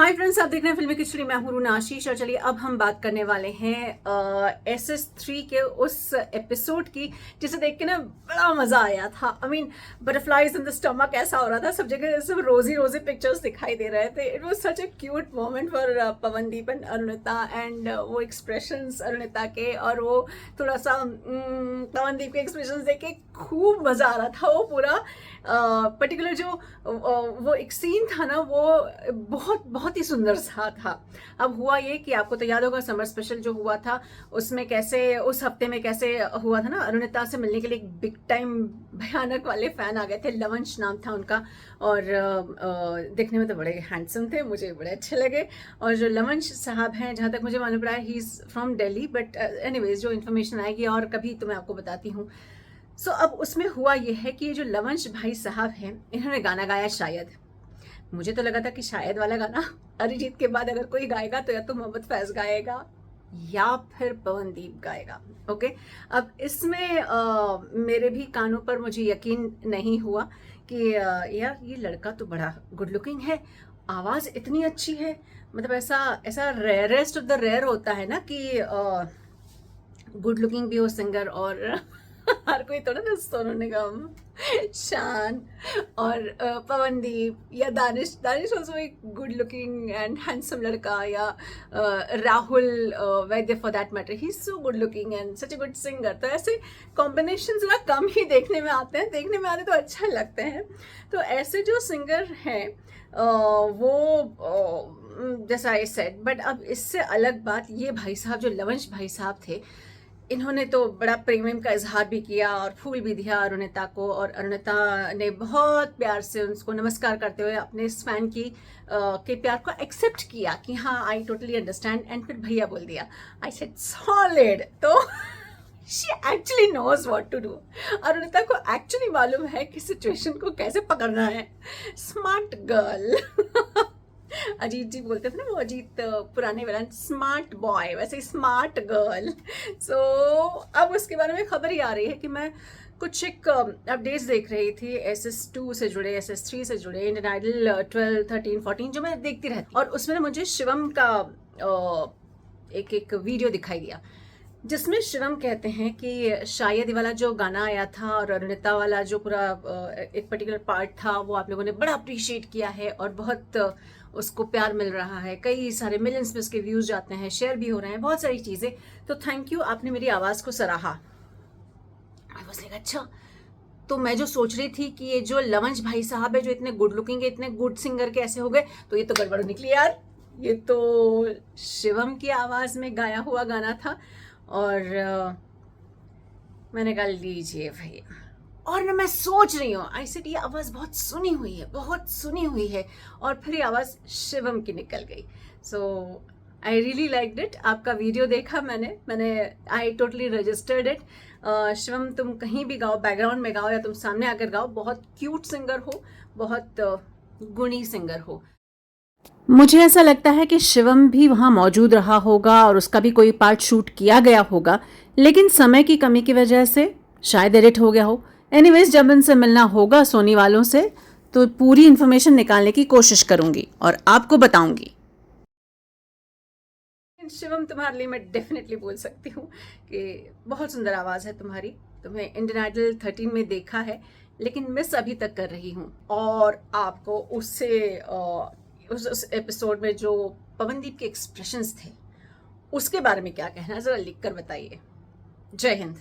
Hi friends, आप देख रहे हैं फिल्मी खिचड़ी। मैं हूं रूना आशीष और चलिए अब हम बात करने वाले हैं SS3 के उस एपिसोड की जिसे देख के ना बड़ा मजा आया था। I mean butterflies in the stomach ऐसा हो रहा था, सब जगह सब रोजी रोजी पिक्चर्स दिखाई दे रहे थे। It was such a cute moment for Pawandeep and Arunita and वो एक्सप्रेशंस अरुणिता के और वो थोड़ा सा पवनदीप के एक्सप्रेशंस देख के खूब मजा आ रहा था। वो पूरा पर्टिकुलर जो वो एक सीन था ना, वो बहुत ही सुंदर सा था। अब हुआ ये कि आपको तो याद होगा समर स्पेशल जो हुआ था उसमें कैसे उस हफ्ते में कैसे हुआ था ना, अरुणिता से मिलने के लिए एक बिग टाइम भयानक वाले फैन आ गए थे। लवंश नाम था उनका और देखने में तो बड़े हैंडसम थे, मुझे बड़े अच्छे लगे। और जो लवंश साहब हैं, जहाँ तक मुझे मालूम पड़ा है, he is from Delhi, but anyways जो इन्फॉर्मेशन आएगी और कभी तो मैं आपको बताती हूँ। सो अब उसमें हुआ ये है कि ये जो लवंश भाई साहब हैं, इन्होंने गाना गाया। शायद मुझे तो लगा था कि शायद वाला गाना अरिजीत के बाद अगर कोई गाएगा तो या तो मोहम्मद फैज गाएगा या फिर पवनदीप गाएगा। ओके, अब इसमें मेरे भी कानों पर मुझे यकीन नहीं हुआ कि यार ये लड़का तो बड़ा गुड लुकिंग है, आवाज़ इतनी अच्छी है। मतलब ऐसा ऐसा रेयरेस्ट ऑफ द रेयर होता है ना कि गुड लुकिंग भी हो सिंगर और हर कोई थोड़ा ना सोनू निगम, शान और पवनदीप या दानिश ऑल्सो एक गुड लुकिंग एंड हैंडसम लड़का, या Rahul Vaidya for that matter, he is so good looking and such a good singer. तो ऐसे कॉम्बिनेशन जरा कम ही देखने में आते हैं, देखने में आते तो अच्छा लगते हैं। तो ऐसे जो सिंगर हैं वो जैसा आई सेड, बट अब इससे अलग बात ये भाई साहब जो लवंश भाई साहब थे, इन्होंने तो बड़ा प्रेम का इजहार भी किया और फूल भी दिया अरुणिता को, और अरुणिता ने बहुत प्यार से उसको नमस्कार करते हुए अपने इस फैन की के प्यार को एक्सेप्ट किया कि हाँ आई टोटली अंडरस्टैंड। एंड फिर भैया बोल दिया, आई सेड सॉलिड। तो she actually knows what to do. Arunita को एक्चुअली मालूम है कि सिचुएशन को कैसे पकड़ना है। स्मार्ट गर्ल अजीत जी बोलते थे ना, वो अजीत पुराने वाला स्मार्ट बॉय, वैसे स्मार्ट गर्ल। सो अब उसके बारे में खबर ही आ रही है कि मैं कुछ एक अपडेट्स देख रही थी SS2 से जुड़े, SS3 से जुड़े, इंडियन आइडल 12, 13, 14 जो मैं देखती रहती, और उसमें मुझे शिवम का एक वीडियो दिखाई दिया जिसमें शिवम कहते हैं कि शायद वाला जो गाना आया था और अरुणिता वाला जो पूरा एक पर्टिकुलर पार्ट था वो आप लोगों ने बड़ा अप्रिशिएट किया है और बहुत उसको प्यार मिल रहा है, कई सारे मिलियंस में उसके व्यूज जाते हैं, शेयर भी हो रहे हैं, बहुत सारी चीज़ें। तो थैंक यू, आपने मेरी आवाज़ को सराहा। आई वाज लाइक अच्छा। तो मैं जो सोच रही थी कि ये जो लवंश भाई साहब है जो इतने गुड लुकिंग है, इतने गुड सिंगर कैसे हो गए, तो ये तो गड़बड़ निकली यार। ये तो शिवम की आवाज़ में गाया हुआ गाना था और मैंने कहा लीजिए भैया। और ना मैं सोच रही हूँ, आई सेड ये आवाज़ बहुत सुनी हुई है, बहुत सुनी हुई है, और फिर ये आवाज़ शिवम की निकल गई। सो आई रियली लाइक्ड इट। आपका वीडियो देखा मैंने I totally registered it. Shivam तुम कहीं भी गाओ, बैकग्राउंड में गाओ या तुम सामने आकर गाओ, बहुत क्यूट सिंगर हो, बहुत गुणी सिंगर हो। मुझे ऐसा लगता है कि शिवम भी वहाँ मौजूद रहा होगा और उसका भी कोई पार्ट शूट किया गया होगा, लेकिन समय की कमी की वजह से शायद एडिट हो गया हो। एनीवेज, जब इनसे मिलना होगा सोनी वालों से तो पूरी इन्फॉर्मेशन निकालने की कोशिश करूंगी और आपको बताऊंगी। शिवम, तुम्हारे लिए मैं डेफिनेटली बोल सकती हूँ कि बहुत सुंदर आवाज़ है तुम्हारी। तुम्हें इंडियन आइडल 13 में देखा है, लेकिन मिस अभी तक कर रही हूँ। और आपको उससे उस एपिसोड में जो पवनदीप के एक्सप्रेशंस थे उसके बारे में क्या कहना है, ज़रा लिख कर बताइए। जय हिंद।